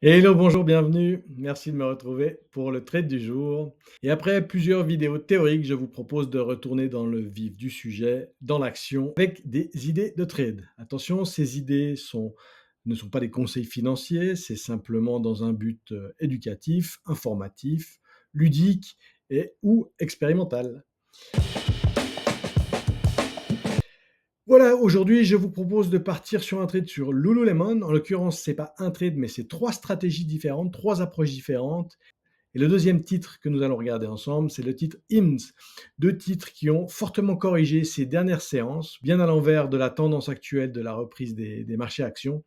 Hello, bonjour, bienvenue. Merci de me retrouver pour le trade du jour. Et après plusieurs vidéos théoriques, je vous propose de retourner dans le vif du sujet, dans l'action, avec des idées de trade. Attention, ces ne sont pas des conseils financiers, c'est simplement dans un but éducatif, informatif, ludique et ou expérimental. Voilà, aujourd'hui, je vous propose de partir sur un trade sur Lululemon. En l'occurrence, c'est pas un trade, mais c'est trois stratégies différentes, trois approches différentes. Et le deuxième titre que nous allons regarder ensemble, c'est le titre IMSS. Deux titres qui ont fortement corrigé ces dernières séances, bien à l'envers de la tendance actuelle de la reprise des marchés actions.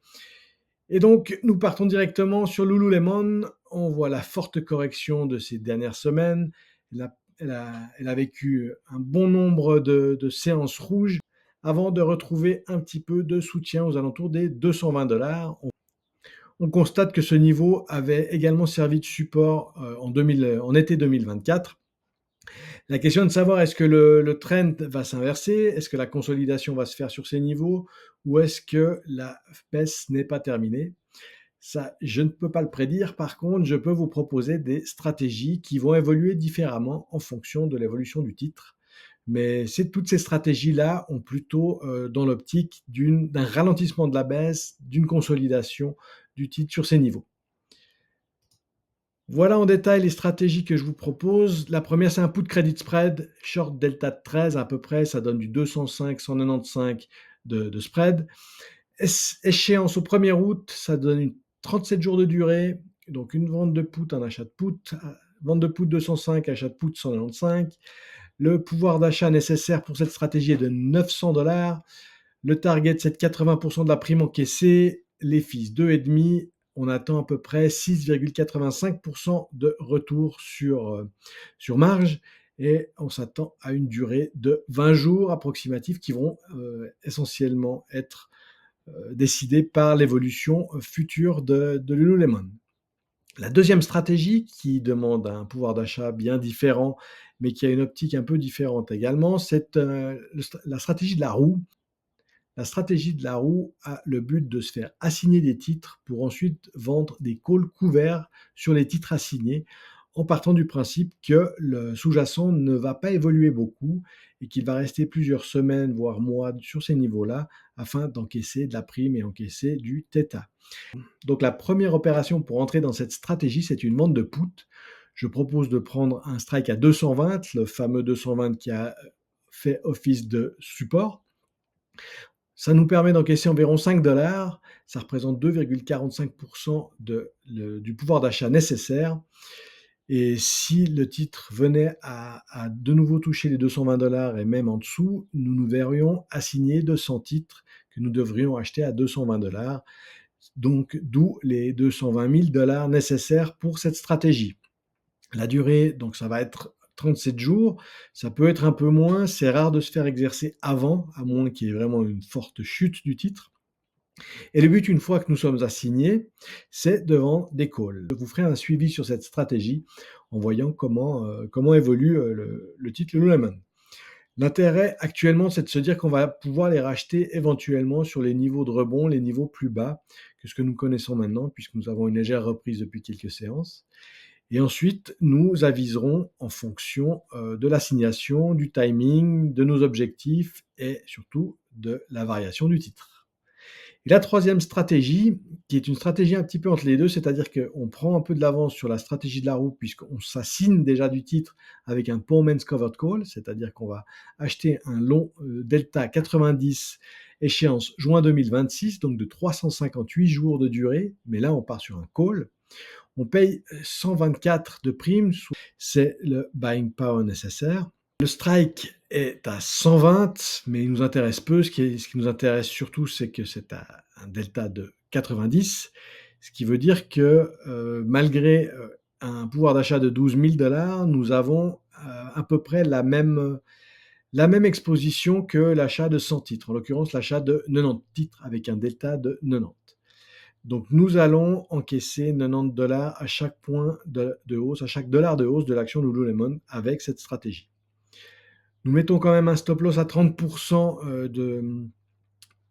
Et donc, nous partons directement sur Lululemon. On voit la forte correction de ces dernières semaines. Elle a vécu un bon nombre de séances rouges avant de retrouver un petit peu de soutien aux alentours des 220 $. On constate que ce niveau avait également servi de support en été 2024. La question est de savoir est-ce que le trend va s'inverser, est-ce que la consolidation va se faire sur ces niveaux ou est-ce que la baisse n'est pas terminée. Ça, je ne peux pas le prédire. Par contre, je peux vous proposer des stratégies qui vont évoluer différemment en fonction de l'évolution du titre. Mais toutes ces stratégies-là ont plutôt dans l'optique d'un ralentissement de la baisse, d'une consolidation du titre sur ces niveaux. Voilà en détail les stratégies que je vous propose. La première, c'est un put credit spread, short delta de 13 à peu près, ça donne du 205-195 de spread. Échéance au 1er août, ça donne 37 jours de durée, donc une vente de put, un achat de put, vente de put 205, achat de put 195. Le pouvoir d'achat nécessaire pour cette stratégie est de 900 $. Le target, c'est de 80% de la prime encaissée. Les fees, 2,5. On attend à peu près 6,85% de retour sur marge. Et on s'attend à une durée de 20 jours approximatifs qui vont essentiellement être décidés par l'évolution future de Lululemon. La deuxième stratégie, qui demande un pouvoir d'achat bien différent, mais qui a une optique un peu différente également, c'est la stratégie de la roue. La stratégie de la roue a le but de se faire assigner des titres pour ensuite vendre des calls couverts sur les titres assignés, en partant du principe que le sous-jacent ne va pas évoluer beaucoup et qu'il va rester plusieurs semaines, voire mois sur ces niveaux-là, afin d'encaisser de la prime et encaisser du θ. Donc la première opération pour entrer dans cette stratégie, c'est une vente de put. Je propose de prendre un strike à 220, le fameux 220 qui a fait office de support. Ça nous permet d'encaisser environ 5 $. Ça représente 2,45% du pouvoir d'achat nécessaire. Et si le titre venait à de nouveau toucher les 220 $ et même en dessous, nous nous verrions assigner 200 titres que nous devrions acheter à 220 $. Donc, d'où les 220 000 $ nécessaires pour cette stratégie. La durée, donc ça va être 37 jours. Ça peut être un peu moins. C'est rare de se faire exercer avant, à moins qu'il y ait vraiment une forte chute du titre. Et le but, une fois que nous sommes assignés, c'est de vendre des calls. Je vous ferai un suivi sur cette stratégie en voyant comment évolue le titre Lululemon. L'intérêt actuellement, c'est de se dire qu'on va pouvoir les racheter éventuellement sur les niveaux de rebond, les niveaux plus bas que ce que nous connaissons maintenant, puisque nous avons une légère reprise depuis quelques séances. Et ensuite, nous aviserons en fonction de l'assignation, du timing, de nos objectifs et surtout de la variation du titre. Et la troisième stratégie, qui est une stratégie un petit peu entre les deux, c'est-à-dire qu'on prend un peu de l'avance sur la stratégie de la roue puisqu'on s'assigne déjà du titre avec un Poor Man's Covered Call, c'est-à-dire qu'on va acheter un long Delta 90 échéance juin 2026, donc de 358 jours de durée, mais là on part sur un call. On paye 124 de prime, c'est le buying power nécessaire. Le strike est à 120, mais il nous intéresse peu. Ce qui nous intéresse surtout, c'est que c'est à un delta de 90, ce qui veut dire que malgré un pouvoir d'achat de 12 000 $, nous avons à peu près la même exposition que l'achat de 100 titres, en l'occurrence l'achat de 90 titres avec un delta de 90. Donc nous allons encaisser 90 $ à chaque point de hausse, à chaque dollar de hausse de l'action Lululemon avec cette stratégie. Nous mettons quand même un stop loss à 30%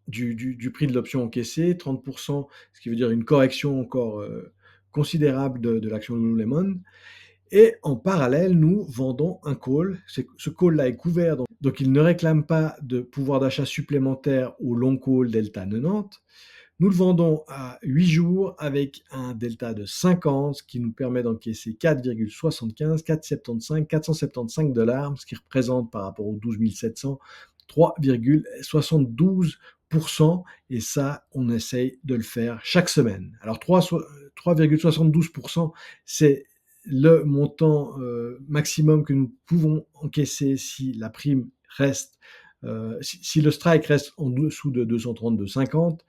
du prix de l'option encaissée, 30%, ce qui veut dire une correction encore considérable de l'action Lululemon. Et en parallèle, nous vendons un call. Ce call-là est couvert, donc il ne réclame pas de pouvoir d'achat supplémentaire au long call delta 90. Nous le vendons à 8 jours avec un delta de 50, ce qui nous permet d'encaisser 4,75, 475 $, ce qui représente par rapport aux 12 700, 3,72%. Et ça, on essaye de le faire chaque semaine. Alors 3,72%, c'est le montant maximum que nous pouvons encaisser si la prime reste, si le strike reste en dessous de 232,50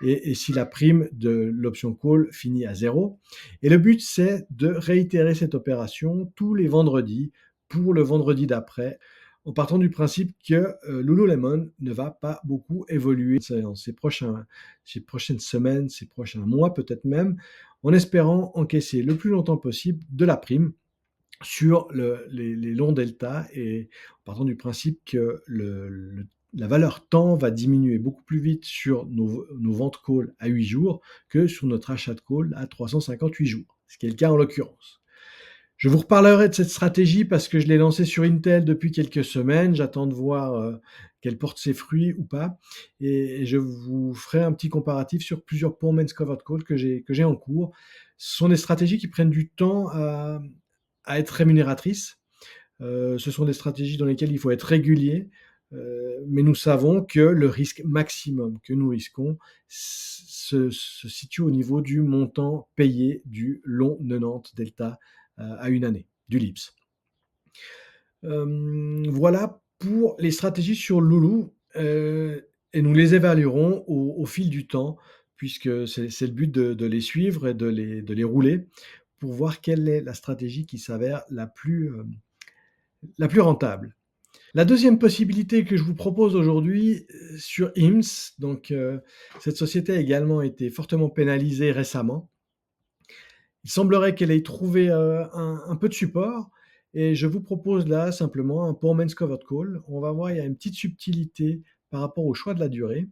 et si la prime de l'option call finit à 0. Et le but, c'est de réitérer cette opération tous les vendredis pour le vendredi d'après, en partant du principe que Lululemon ne va pas beaucoup évoluer dans ces prochaines semaines, ces prochains mois peut-être même, en espérant encaisser le plus longtemps possible de la prime sur les longs deltas et en partant du principe que la valeur temps va diminuer beaucoup plus vite sur nos ventes call à 8 jours que sur notre achat de call à 358 jours, ce qui est le cas en l'occurrence. Je vous reparlerai de cette stratégie parce que je l'ai lancée sur Intel depuis quelques semaines. J'attends de voir qu'elle porte ses fruits ou pas. Et je vous ferai un petit comparatif sur plusieurs Pullman's Covered Call que j'ai en cours. Ce sont des stratégies qui prennent du temps à être rémunératrices. Ce sont des stratégies dans lesquelles il faut être régulier. Mais nous savons que le risque maximum que nous risquons se situe au niveau du montant payé du long 90 delta à une année, du LIPS. Voilà pour les stratégies sur Lulu, et nous les évaluerons au fil du temps, puisque c'est le but de les suivre et de les rouler pour voir quelle est la stratégie qui s'avère la plus rentable. La deuxième possibilité que je vous propose aujourd'hui sur IMSS, donc cette société a également été fortement pénalisée récemment. Il semblerait qu'elle ait trouvé un peu de support et je vous propose là simplement un Pullman's Covered Call. On va voir, il y a une petite subtilité par rapport au choix de la durée.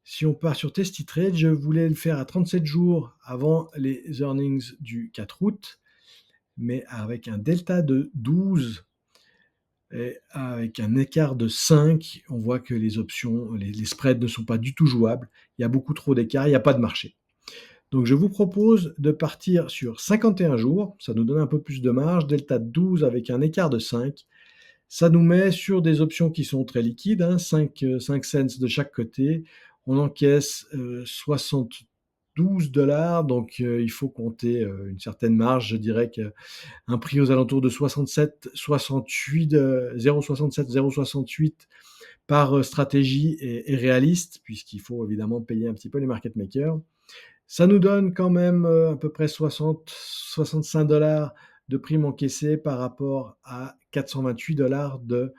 Si on part sur TestyTrade, je voulais le faire à 37 jours avant les earnings du 4 août, mais avec un delta de 12 et avec un écart de 5, on voit que les options, les spreads ne sont pas du tout jouables. Il y a beaucoup trop d'écart, il n'y a pas de marché. Donc je vous propose de partir sur 51 jours, ça nous donne un peu plus de marge, delta de 12 avec un écart de 5. Ça nous met sur des options qui sont très liquides, 5 cents de chaque côté. On encaisse 72 $, donc il faut compter une certaine marge. Je dirais qu'un prix aux alentours de 67, 68, 0,67, 0,68 par stratégie est réaliste, puisqu'il faut évidemment payer un petit peu les market makers. Ça nous donne quand même à peu près 65 $ de prime encaissée par rapport à 428 $ de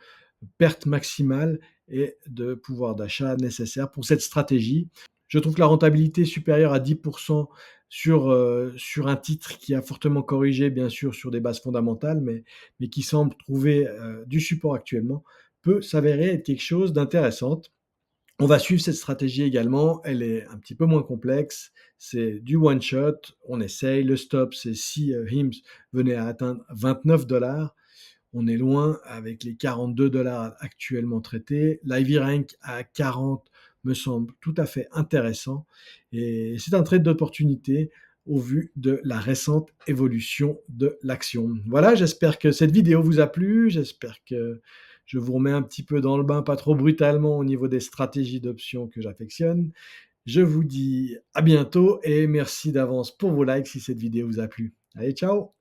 perte maximale et de pouvoir d'achat nécessaire pour cette stratégie. Je trouve que la rentabilité est supérieure à 10% sur un titre qui a fortement corrigé, bien sûr, sur des bases fondamentales, mais qui semble trouver du support actuellement, peut s'avérer être quelque chose d'intéressant. On va suivre cette stratégie également, elle est un petit peu moins complexe, c'est du one shot, on essaye, le stop c'est si HIMS venait à atteindre 29 $, on est loin avec les 42 $ actuellement traités, l'IV Rank à 40 me semble tout à fait intéressant et c'est un trade d'opportunité au vu de la récente évolution de l'action. Voilà, j'espère que cette vidéo vous a plu, j'espère que je vous remets un petit peu dans le bain, pas trop brutalement au niveau des stratégies d'options que j'affectionne. Je vous dis à bientôt et merci d'avance pour vos likes si cette vidéo vous a plu. Allez, ciao!